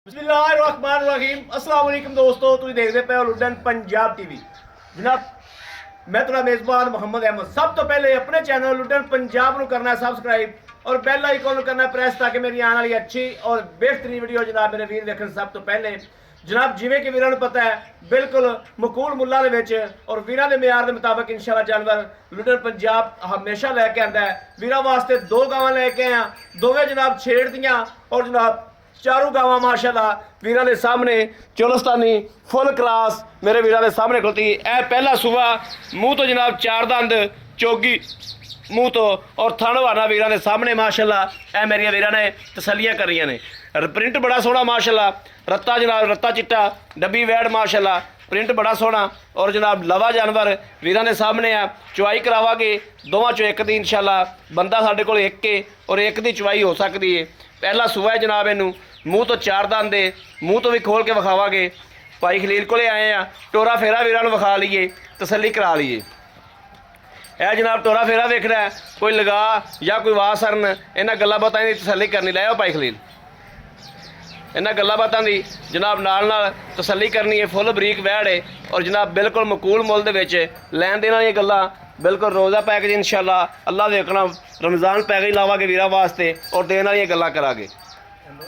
बिस्मिल्लाहिर्रहमानिर्रहीम अस्सलाम वालेकुम दोस्तों, तुम देखते पे हो लुडन पंजाब टीवी। जनाब मैं तुम्हारा मेज़बान मोहम्मद अहमद। सब तो पहले अपने चैनल लुडन पंजाब को करना है सब्सक्राइब और बेल आइकन करना प्रेस ताकि मेरी आने वाली अच्छी और बेहतरीन वीडियो जनाब मेरे वीर देखने सब तो पहले। जनाब जिमें कि वीरों पता है बिल्कुल मकूल मुल्ला और वीरों के म्यार के मुताबिक इंशाल्लाह जानवर लुडन पंजाब हमेशा लैके आता है। वीरों वास्ते दो गावां लैके आया, दोवें जनाब छेड़ दियाँ और जनाब चारों गावां माशाल्लाह वीरों के सामने चोलस्तानी फुल क्लास मेरे वीरों के सामने खुलती। ए पहला सूबा मुँह तो जनाब चार दंद चौगी मुँह तो और थणवाना वीरों के सामने माशाल्लाह ए मेरिया वीरों ने तसलियां करियां ने। प्रिंट बड़ा सोहना माशाल्लाह, रत्ता जनाब रत्ता चिट्टा डब्बी वैड माशाल्लाह प्रिंट बड़ा सोहना और जनाब लवा जानवर वीरों के सामने आ। चुवाई करावांगे दोवां चो एक दी इंशाल्लाह, बंदा साडे कोल एक के और एक दी चुवाई हो सकती है। पहला सूआ है जनाब, इनू मूँह तो चार दंद दे मूँह तो भी खोल के विखावांगे। भाई खलील को आए हैं, टोरा फेरा वीरों विखा लीए, तसली करा लीए। यह जनाब टोरा फेरा वेखना है, कोई लगा या कोई वाह सरन इन्होंने गल्लां बातां दी तसली करनी। लै आओ भाई खलील, इन्होंने गल्लां बातां दी जनाब नाल तसली करनी है। फुल बरीक वैड़ है और जनाब बिल्कुल मकूल मुल दे विच लैन देन वाली गल्लां बिल्कुल रोज़ा पैकेज इंशाल्लाह अल्लाह देखना रमज़ान पैकेज लावांगे वीरां वास्ते और देने वाली गल्लां करांगे।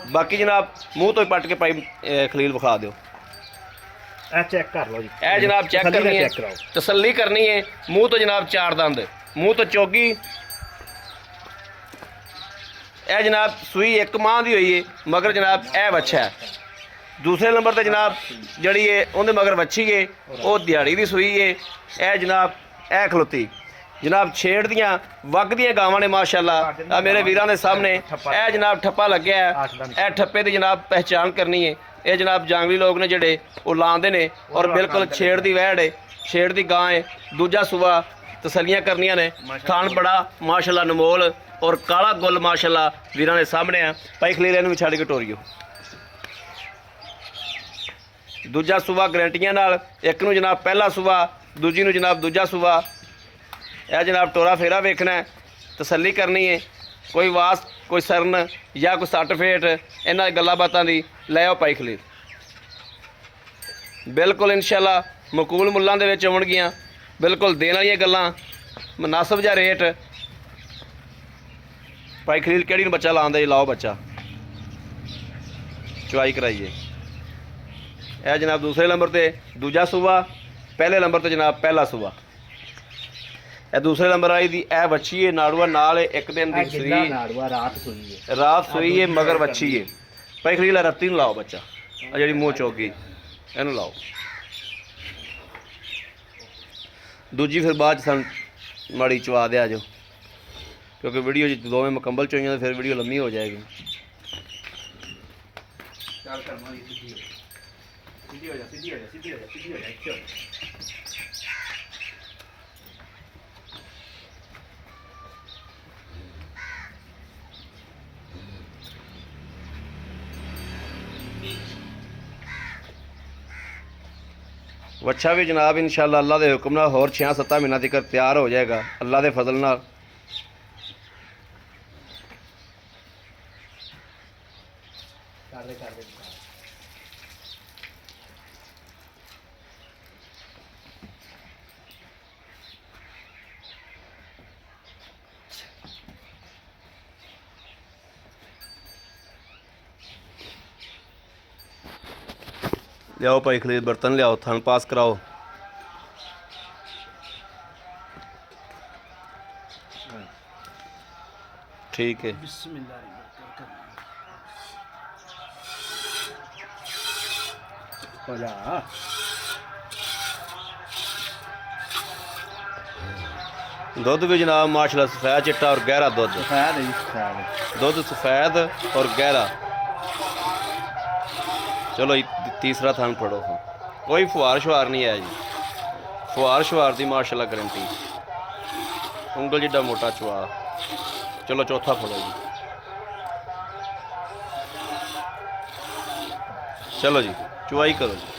बाकी जनाब मूँह तो ही पट के भाई खलील विखा दो। चेक कर लो जी, ए जनाब चेक करनी है, तसली करनी है। मूँह तो जनाब चार दंद मूँह तो चौगी। ए जनाब सूई एक माह की हुई है मगर जनाब ए बच्चा है। दूसरे नंबर पर जनाब जड़ी है उन्हें मगर बच्ची है वो दिहाड़ी की सूई है। ए जनाब ए खलोती जनाब छेड़ दियाँ वग दियाँ गावां ने माशाल्लाह मेरे वीरों के सामने। ए जनाब ठप्पा लग्या है, ए ठप्पे की जनाब पहचान करनी है। ये जनाब जांगली लोग ने जड़े वो लाते ने और बिल्कुल छेड़ की वैड़ है, छेड़ की गां है। दूजा सूबा तसलियां करनियां ने। थान बड़ा माशाल्लाह नमोल और काला गुल माशाल्लाह वीरों के सामने है। भाई खलील इन्हूं भी छड़ के टोरियो। दूजा सूबा गारंटियां नाल, एक नूं जनाब पहला सूबा, दूजी नूं जनाब दूजा सूबा। यह जनाब टोरा फेरा वेखना है, तसली करनी है। कोई वास कोई सरन या कोई सट फेट इन्हां गल्लां बातां दी लै आओ भाई खलील। बिल्कुल इंशाल्लाह मकूल मुल्लां दे विच आउणगियां, बिल्कुल देण वालियां गल्लां, मुनासिब जिहा रेट। भाई खलील किहड़ी नूं बच्चा लांदे जी, लाओ बच्चा चुआई कराइए। यह जनाब दूसरे नंबर पर दूजा सूबा, पहले नंबर पर जनाब पहला सूबा। यह दूसरे नंबर आई दी ए बच्ची है नाड़ूआ नाल एक दिन दी सूई, रात सूई है मगर बच्ची है। भाई खलील रत्ती नूं लाओ बच्चा, जी मूँह चौकी इनू लाओ। दूजी फिर बाद सन माड़ी चवा दे जो, क्योंकि वीडियो जी दोवें मुकम्मल चोइयां तो फिर वीडियो लम्मी हो जाएगी। वच्छा भी जनाब इंशाल्लाह अल्लाह के हुक्म नाल होर 6-7 महीना तक तैयार हो जाएगा अल्लाह के फजल नाल। लियाओ भाई खलील बर्तन लियाओ, थन पास कराओ। ठीक है दुध भी जनाब माशाल्लाह सफ़ैद चिट्टा और गहरा दुध, दुध सफ़ैद और गहरा। चलो तीसरा थान पढ़ो, कोई फुहार शुहार नहीं है जी, फुहार शुहार की माशाल्लाह गारंटी, उंगल जिड्डा मोटा चुआ। चलो चौथा फड़ो जी, चलो जी चुआई करो जी।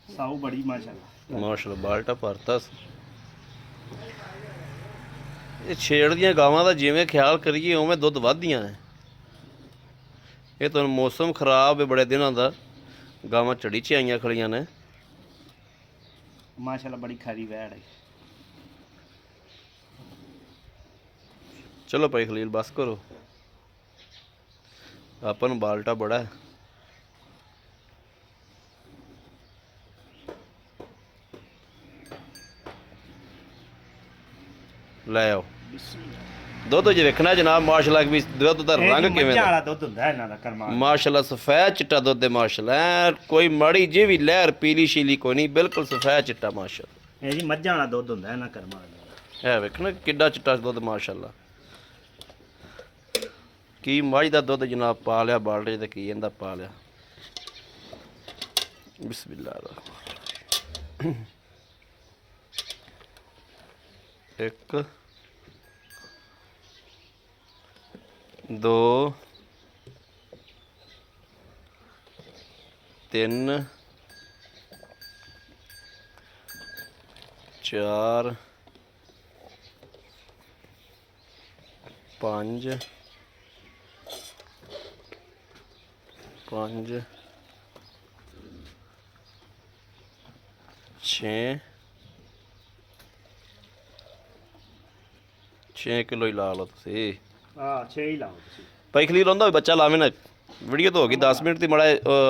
ਸਾਊ ਬੜੀ ਮਾਸ਼ਾਅੱਲਾ। ਮਾਸ਼ਾਅੱਲਾ ਬਾਲਟਾ ਭਰਤਾ ਸੀ। ਇਹ ਛੇੜ ਦੀਆਂ ਗਾਵਾਂ ਦਾ ਜਿਵੇਂ ਖਿਆਲ ਕਰੀਏ ਉਵੇਂ ਦੁੱਧ ਵੱਧਦੀਆਂ ਨੇ। ਇਹ ਤਾਂ ਮੌਸਮ ਖਰਾਬ ਹੈ ਬੜੇ ਦਿਨਾਂ ਦਾ, ਗਾਵਾਂ ਝੜੀ 'ਚ ਆਈਆਂ ਖੜੀਆਂ ਨੇ। ਮਾਸ਼ਾਅੱਲਾ ਬੜੀ ਖਰੀ ਵੈੜ ਹੈ। ਚਲੋ ਭਾਈ ਖਲੀਲ ਬਸ ਕਰੋ, ਆਪਾਂ ਨੂੰ ਬਾਲਟਾ ਬੜਾ ਹੈ। ਲੈ ਆਓ ਦੁੱਧ ਜੇ ਵੇਖਣਾ ਜਨਾਬ ਮਾਸ਼ਾਅੱਲਾ ਵੀ ਦੁੱਧ ਦਾ ਰੰਗ ਕਿਵੇਂ ਮੱਝਾਂ ਦਾ। ਵਾਲਾ ਦੁੱਧ ਹੁੰਦਾ ਇਹਨਾਂ ਦਾ ਕਰਮਾ। ਮਾਸ਼ਾਅੱਲਾ ਸਫੈਦ ਚਿੱਟਾ ਦੁੱਧ ਹੈ ਮਾਸ਼ਾਅੱਲਾ, ਐਨ ਕੋਈ ਮਾੜੀ ਜਿਹੀ ਵੀ ਲਹਿਰ ਪੀਲੀ ਸ਼ੀਲੀ ਕੋਈ ਨਹੀਂ, ਬਿਲਕੁਲ ਸਫੈਦ ਚਿੱਟਾ ਮਾਸ਼ਾਅੱਲਾ। ਇਹ ਜੀ ਮੱਝਾਂ ਵਾਲਾ ਦੁੱਧ ਹੁੰਦਾ ਇਹਨਾਂ ਕਰਮਾ ਦਾ। ਇਹ ਵੇਖਣਾ ਕਿੱਡਾ ਚਿੱਟਾ ਦੁੱਧ ਮਾਸ਼ਾਅੱਲਾ। ਕੀ ਮੱਝ ਦਾ ਦੁੱਧ ਜਨਾਬ ਪਾ ਲਿਆ ਬਾਲਟੇ ਤੇ ਕੀ ਇਹਦਾ ਪਾ ਲਿਆ। ਬਿਸਮਿਲ੍ਲਾਹ ਰਹਿਮਾਨ। ਇੱਕ 2 3 4 5 5 6 ਕਿਲੋ ਹੀ ਲਾ ਲਓ ਤੁਸੀਂ। ਹਾਂ 6 ਹੀ ਲਾਓ ਤੁਸੀਂ। ਭਾਈ ਖਲੀਲ ਹੁੰਦਾ ਵੀ ਬੱਚਾ ਲਾਵੇ ਨਾ ਵੀਡੀਓ ਤਾਂ ਹੋ ਗਈ 10 ਮਿੰਟ ਦੀ ਮੜਾ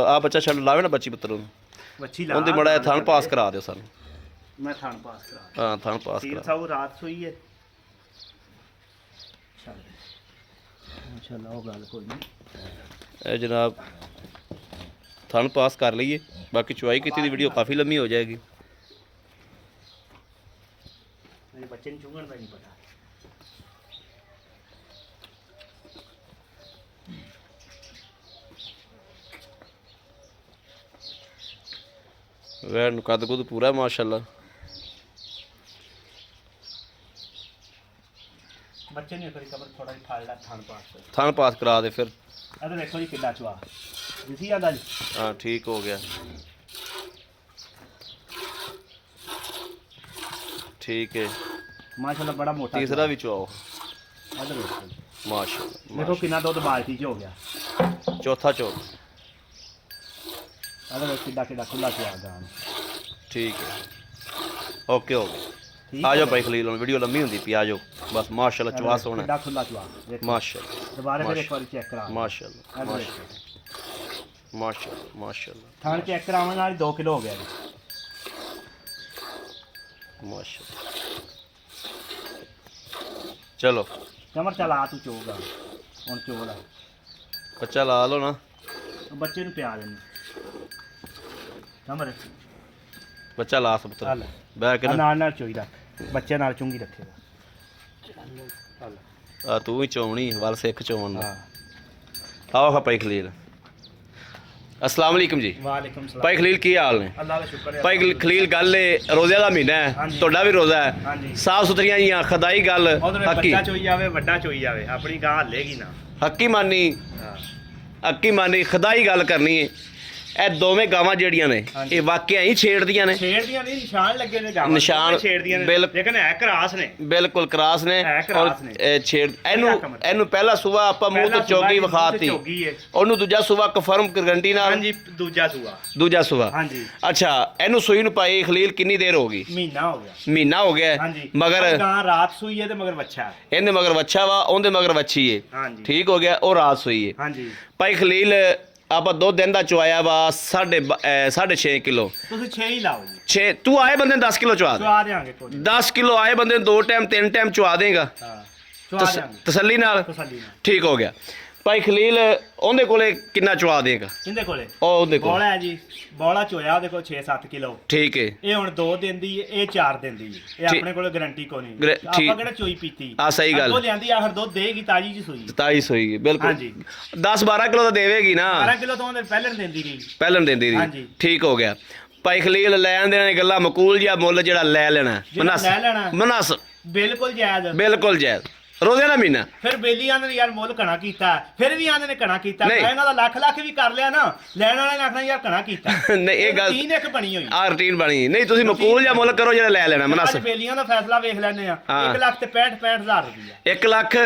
ਆ ਬੱਚਾ ਛੱਡ ਲਾਵੇ ਨਾ ਬੱਚੀ ਪੁੱਤਰ ਨੂੰ ਵੱਛੀ ਲਾ ਉਹਦੇ ਮੜਾ ਥਣ ਪਾਸ ਕਰਾ ਦਿਓ ਸਾਨੂੰ ਮੈਂ ਥਣ ਪਾਸ ਕਰਾ ਹਾਂ ਥਣ ਪਾਸ ਸੀਲ ਕਰਾ ਸਾਊ ਰਾਤ ਸੋਈ ਹੈ ਮਾਸ਼ਾਅੱਲਾ ਉਹ ਗੱਲ ਕੋਈ ਨਹੀਂ ਇਹ ਜਨਾਬ ਥਣ ਪਾਸ ਕਰ ਲਈਏ ਬਾਕੀ ਚੁਆਈ ਕੀਤੀ ਦੀ ਵੀਡੀਓ ਕਾਫੀ ਲੰਮੀ ਹੋ ਜਾਏਗੀ ਮੇਰੇ ਬੱਚੇ ਨੂੰ ਚੁੰਗਣ ਦਾ ਨਹੀਂ ਪਤਾ ਵੈਰ ਨੂੰ ਕੱਦ ਕੁੱਦ ਪੂਰਾ ਮਾਸ਼ਾਅੱਲਾ ਬੱਚੇ ਨੂੰ ਕਰੀ ਕਬਰ ਥੋੜਾ ਜਿਹਾ ਠਾਲਦਾ ਥਣ ਪਾਸ ਥਣ ਪਾਸ ਕਰਾ ਦੇ ਫਿਰ ਇਹਦੇ ਦੇਖੋ ਜੀ ਕਿੱਡਾ ਚਵਾ ਤੁਸੀਂ ਆਦਾ ਜੀ ਹਾਂ ਠੀਕ ਹੋ ਗਿਆ ਠੀਕ ਹੈ ਮਾਸ਼ਾਅੱਲਾ ਬੜਾ ਮੋਟਾ ਤੀਸਰਾ ਵੀ ਚੁਆਓ ਇਹਦੇ ਦੇਖੋ ਮਾਸ਼ਾਅੱਲਾ ਦੇਖੋ ਕਿੰਨਾ ਦੁੱਧ ਬਾਲਟੀ 'ਚ ਹੋ ਗਿਆ ਚੌਥਾ ਚੋ ਇਹਦੇ ਵਿੱਚ ਕਿੱਡਾ ਖੁੱਲਾ ਚਵਾ ਗਾਂ ਠੀਕ ਹੈ ਓਕੇ ਹੋ ਗਿਆ ਠੀਕ ਆ ਜਾਓ ਭਾਈ ਖਲੀਲ ਹੁਣ ਵੀਡੀਓ ਲੰਮੀ ਹੁੰਦੀ ਪਈ ਆ ਜਾਓ ਬਸ ਮਾਸ਼ਾਅੱਲਾ ਚਵਾ ਸੋਹਣਾ ਕਿੱਡਾ ਖੁੱਲਾ ਚਵਾ ਦੇਖੋ ਮਾਸ਼ਾਅੱਲਾ ਦੁਬਾਰਾ ਫਿਰ ਇੱਕ ਵਾਰੀ ਚੈੱਕ ਕਰਾ ਮਾਸ਼ਾਅੱਲਾ ਇਹਦੇ ਦੇਖੋ ਮਾਸ਼ਾਅੱਲਾ ਮਾਸ਼ਾਅੱਲਾ ਥਣ ਚੈੱਕ ਕਰਾਉਣ ਨਾਲ 2 ਕਿਲੋ ਹੋ ਗਿਆ ਜੀ ਮਾਸ਼ਾਅੱਲਾ ਚਲੋ ਕਮਰ ਚਲਾ ਤੂੰ ਚੋਗਾ ਹੁਣ ਚੋਲਾ ਬੱਚਾ ਲਾ ਲਓ ਨਾ ਬੱਚੇ ਨੂੰ ਪਿਆ ਦੇਣੀ ਕਮਰ ਬੱਚਾ ਲਾ ਸਬਤਰ ਚੱਲ ਬਹਿ ਕੇ ਨਾ ਨਾਲ ਚੋਈ ਰੱਖ ਬੱਚੇ ਨਾਲ ਚੁੰਗੀ ਰੱਖੇਗਾ ਚੱਲ ਆ ਤੂੰ ਵੀ ਚੋਵਣੀ ਵੱਲ ਸਿੱਖ ਚੋਵਣ ਦਾ ਹਾਂ ਆਓ ਭਾਈ ਖਲੀਲ अस्सलाम वालेकुम जी ਵਾਲੇਕੁਮ ਸਲਾਮ ਭਾਈ ਖਲੀਲ ਕੀ ਹਾਲ ਨੇ ਅੱਲਾਹ ਦਾ ਸ਼ੁਕਰ ਹੈ ਭਾਈ ਖਲੀਲ ਗੱਲ ਏ ਰੋਜ਼ੇ ਦਾ ਮਹੀਨਾ ਹੈ ਹਾਂਜੀ। ਤੁਹਾਡਾ ਵੀ ਰੋਜ਼ਾ ਹੈ ਹਾਂਜੀ ਸਾਫ ਸੁਥਰੀਆਂ ਜੀਆਂ ਖਦਾਈ ਗੱਲ ਉਹਦੇ ਹੱਕੀ ਬੱਚਾ ਚੋਈ ਜਾਵੇ ਵੱਡਾ ਚੋਈ ਜਾਵੇ ਆਪਣੀ ਗਾਂ ਹੱਲੇਗੀ ਨਾ ਹੱਕੀ ਮਾਨੀ ਹਾਂ ਹੱਕੀ ਮਾਨੀ ਖਦਾਈ ਗੱਲ ਕਰਨੀ ਹੈ ਇਹ ਦੋਵੇਂ ਗਾਵਾਂ ਜਿਹੜੀਆਂ ਨੇ ਹਾਂਜੀ। ਇਹ ਵਾਕਿਆ ਹੀ ਛੇੜਦੀਆਂ ਨੇ ਛੇੜਦੀਆਂ ਨਹੀਂ ਨਿਸ਼ਾਨ ਲੱਗੇ ਨੇ ਗਾਵਾਂ ਨਿਸ਼ਾਨ ਛੇੜਦੀਆਂ ਨੇ ਬਿਲਕੁਲ। ਲੇਕਿਨ ਹੈ ਕਰਾਸ ਨੇ ਬਿਲਕੁਲ ਕਰਾਸ ਨੇ ਹੈ ਕਰਾਸ ਨੇ। ਇਹ ਛੇੜ ਇਹਨੂੰ ਪਹਿਲਾ ਸੂਆ ਆਪਾਂ ਮੂੰਹ ਤੋਂ ਪਹਿਲਾ ਚੋਗੀ ਸੂਆ ਵਿਖਾਤੀ ਚੋਗੀ ਹੈ ਉਹਨੂੰ ਦੂਜਾ ਸੂਆ ਕਨਫਰਮ ਗਰੰਟੀ ਨਾਲ ਹਾਂਜੀ ਦੂਜਾ ਸੂਆ ਦੂਜਾ ਸੂਆ ਹਾਂਜੀ ਅੱਛਾ ਇਹਨੂੰ ਸੂਈ ਨੂੰ ਪਾਈ ਖਲੀਲ ਕਿੰਨੀ ਦੇਰ ਹੋ ਗਈ ਮਹੀਨਾ ਹੋ ਗਿਆ ਮਹੀਨਾ ਹੋ ਗਿਆ ਹੈ। ਹਾਂਜੀ ਮਗਰ ਗਾਂ ਰਾਤ ਸੂਈ ਹੈ ਤੇ ਮਗਰ ਬੱਚਾ ਹੈ। ਇਹਦੇ ਮਗਰ ਵੱਛਾ ਵਾ ਉਹਦੇ ਮਗਰ ਵੱਛੀ ਏ ਹਾਂਜੀ ਠੀਕ ਹੋ ਗਿਆ ਉਹ ਰਾਤ ਸੂਈ ਏ ਹਾਂਜੀ ਭਾਈ ਖਲੀਲ ਆਪਾਂ 2 ਦਿਨ ਦਾ ਚੁਆਇਆ ਵਾ 6.5 ਕਿਲੋ ਤੁਸੀਂ 6 ਹੀ ਲਾਓ ਜੀ 6 ਤੂੰ ਆਏ ਬੰਦੇ ਨੂੰ 10 ਕਿਲੋ ਚੁਆ ਦੇ ਚੁਆ ਦੇਾਂਗੇ ਕੋਈ 10 ਕਿਲੋ ਆਏ ਬੰਦੇ ਨੂੰ 2 ਟਾਈਮ 3 ਟਾਈਮ ਚੁਆ ਦੇਗਾ ਹਾਂ ਚੁਆ ਦੇਾਂਗੇ ਤਸੱਲੀ ਨਾਲ ਤਸੱਲੀ ਨਾਲ ਠੀਕ ਹੋ ਗਿਆ ਭਾਈ ਖਲੀਲ ਉਹਦੇ ਕੋਲੇ ਕਿੰਨਾ ਚੁਆ ਦੇਗਾ ਕਿੰਦੇ ਕੋਲੇ ਉਹ ਉਹਦੇ ਕੋਲ ਬੋਲਾ ਹੈ ਜੀ ਬੋਲਾ ਚੋਇਆ ਉਹਦੇ ਕੋਲ 6-7 ਕਿਲੋ ਠੀਕ ਏ ਇਹ ਹੁਣ 2 ਦਿਨ ਦੀ ਹੈ, ਇਹ 4 ਦਿਨ ਦੀ ਹੈ। ਇਹ ਠੀਕ। ਆਪਣੇ ਕੋਲ ਗਾਰੰਟੀ ਕੋ ਨਹੀਂ ਠੀਕ। ਆਪਾਂ ਕਿਹੜਾ ਚੋਈ ਪੀਤੀ ਆ ਸਹੀ ਗੱਲ। ਉਹ ਲਿਆਂਦੀ ਆਖਰ ਦੁੱਧ ਦੇਗੀ ਤਾਜੀ ਜੀ ਸੂਈ 27 ਹੋਈ ਏ ਬਿਲਕੁਲ ਹਾਂਜੀ 10-12 ਕਿਲੋ ਤਾਂ ਦੇਵੇਗੀ ਨਾ 12 ਕਿਲੋ ਤੋਂ ਉਹਨੇ ਪਹਿਲੇ ਨੂੰ ਦਿੰਦੀ ਗਈ ਪਹਿਲਾਂ ਦਿੰਦੀ ਰਹੀ ਹਾਂਜੀ। ਠੀਕ ਹੋ ਗਿਆ ਭਾਈ ਖਲੀਲ ਲੈਣ ਦੇਣ ਦੀ ਗੱਲਾਂ ਮਕੂਲ ਜਿਹਾ ਮੁੱਲ ਜਿਹੜਾ ਲੈ ਲੈਣਾ ਜਿਹੜਾ ਲੈ ਲੈਣਾ ਮਨਸ ਬਿਲਕੁਲ ਜਾਇਜ਼ ਬਿਲਕੁਲ ਜਾਇਜ਼ ਰੋਜ਼ੇ ਦਾ ਮਹੀਨਾ ਫਿਰ ਬੇਲੀ ਆਂਦੇ ਨੇ ਯਾਰ ਮੁੱਲ ਕਣਾ ਕੀਤਾ ਫਿਰ ਵੀ ਆਂਦੇ ਨੇ ਕਣਾ ਕੀਤਾ ਨਹੀਂ। ਮੈਂ ਇਹਨਾਂ ਦਾ ਲੱਖ ਵੀ ਕਰ ਲਿਆ ਨਾ ਲੈਣ ਵਾਲੇ ਨੇ ਆਖਣਾ ਯਾਰ ਕਣਾ ਕੀਤਾ ਨਹੀਂ ਇਹ ਗੱਲ ਤੀਨ ਇੱਕ ਬਣੀ ਹੋਈ ਆ ਰੂਟੀਨ ਬਣੀ ਨਹੀਂ ਤੁਸੀਂ ਮਕੂਲ ਜਿਹਾ ਮੁੱਲ ਕਰੋ ਜਿਹੜਾ ਲੈ ਲੈਣਾ ਮਨਸ ਅੱਜ ਬੇਲੀਆਂ ਦਾ ਫੈਸਲਾ ਵੇਖ ਲੈਣੇ ਆ ਹਾਂ। 1 ਲੱਖ ਤੇ 65,000 ਰੁਪਇਆ 1 ਲੱਖ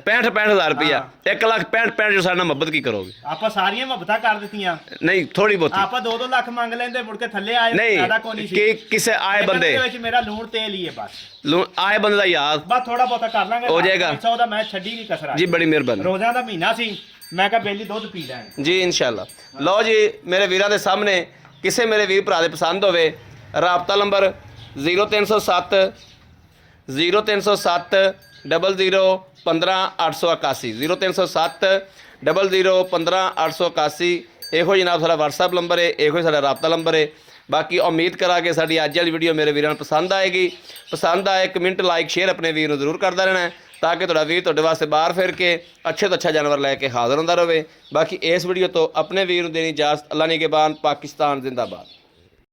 65,000 ਰੁਪਇਆ 1 ਲੱਖ 65 ਜੋ ਸਾਡੇ ਨਾਲ ਮੁਹੱਬਤ ਕੀ ਕਰੋਗੇ ਆਪਾਂ ਸਾਰੀਆਂ ਮੁਹੱਬਤਾਂ ਕਰ ਦਿੱਤੀਆਂ ਨਹੀਂ ਥੋੜੀ ਬਹੁਤੀ ਆਪਾਂ 2-2 ਲੱਖ ਮੰਗ ਲੈਂਦੇ ਮੁੜ ਕੇ ਥੱਲੇ ਆਏ ਨਹੀਂ ਫਾਇਦਾ ਕੋਈ ਨਹੀਂ ਸੀ ਕਿ ਕਿਸੇ ਆਏ ਲੇਕਿਨ ਬੰਦੇ ਇਹਦੇ ਵਿੱਚ ਮੇਰਾ ਲੂਣ ਤੇਲ ਹੀ ਹੈ ਬਸ ਆਏ ਬੰਦੇ ਦਾ ਯਾਦ ਬਸ ਥੋੜਾ ਬਹੁਤਾ ਕਰ ਲਾਂਗੇ ਹੋ ਜਾਏਗਾ। 100 ਦਾ ਮੈਂ ਛੱਡੀ ਨਹੀਂ ਕਸਰਾ ਜੀ ਬੜੀ ਮਿਹਰਬਾਨੀ ਰੋਜ਼ਾਂ ਦਾ ਮਹੀਨਾ ਸੀ ਮੈਂ ਕਿਹਾ ਬੇਲੀ ਦੁੱਧ ਪੀ ਲੈਣ ਜੀ ਇਨਸ਼ਾਅੱਲਾ ਲਓ ਜੀ ਮੇਰੇ ਵੀਰਾਂ ਦੇ ਸਾਹਮਣੇ ਕਿਸੇ ਮੇਰੇ ਵੀਰ ਭਰਾ ਦੇ ਪਸੰਦ ਹੋਵੇ ਰਾਬਤਾ ਨੰਬਰ 0307 0307 0015 881 0307 0015 ਇਹੋ ਜਨਾਬ ਸਾਡਾ WhatsApp ਨੰਬਰ ਹੈ ਇਹੋ ਸਾਡਾ ਰਾਬਤਾ ਨੰਬਰ ਹੈ ਬਾਕੀ ਉਮੀਦ ਕਰਾਂਗੇ ਸਾਡੀ ਅੱਜ ਵਾਲੀ ਵੀਡੀਓ ਮੇਰੇ ਵੀਰਾਂ ਨੂੰ ਪਸੰਦ ਆਏਗੀ ਪਸੰਦ ਆਏ ਕਮੈਂਟ ਲਾਈਕ ਸ਼ੇਅਰ ਆਪਣੇ ਵੀਰ ਨੂੰ ਜ਼ਰੂਰ ਕਰਦਾ ਰਹਿਣਾ ਤਾਂ ਕਿ ਤੁਹਾਡਾ ਵੀਰ ਤੁਹਾਡੇ ਵਾਸਤੇ ਬਾਹਰ ਫਿਰ ਕੇ ਅੱਛੇ ਤੋਂ ਅੱਛਾ ਜਾਨਵਰ ਲੈ ਕੇ ਹਾਜ਼ਰ ਹੁੰਦਾ ਰਹੇ ਬਾਕੀ ਇਸ ਵੀਡੀਓ ਤੋਂ ਆਪਣੇ ਵੀਰ ਨੂੰ ਦੇਣੀ ਇਜਾਜ਼ਤ ਅੱਲਾ ਨਿਗਹਿਬਾਨ ਪਾਕਿਸਤਾਨ ਜ਼ਿੰਦਾਬਾਦ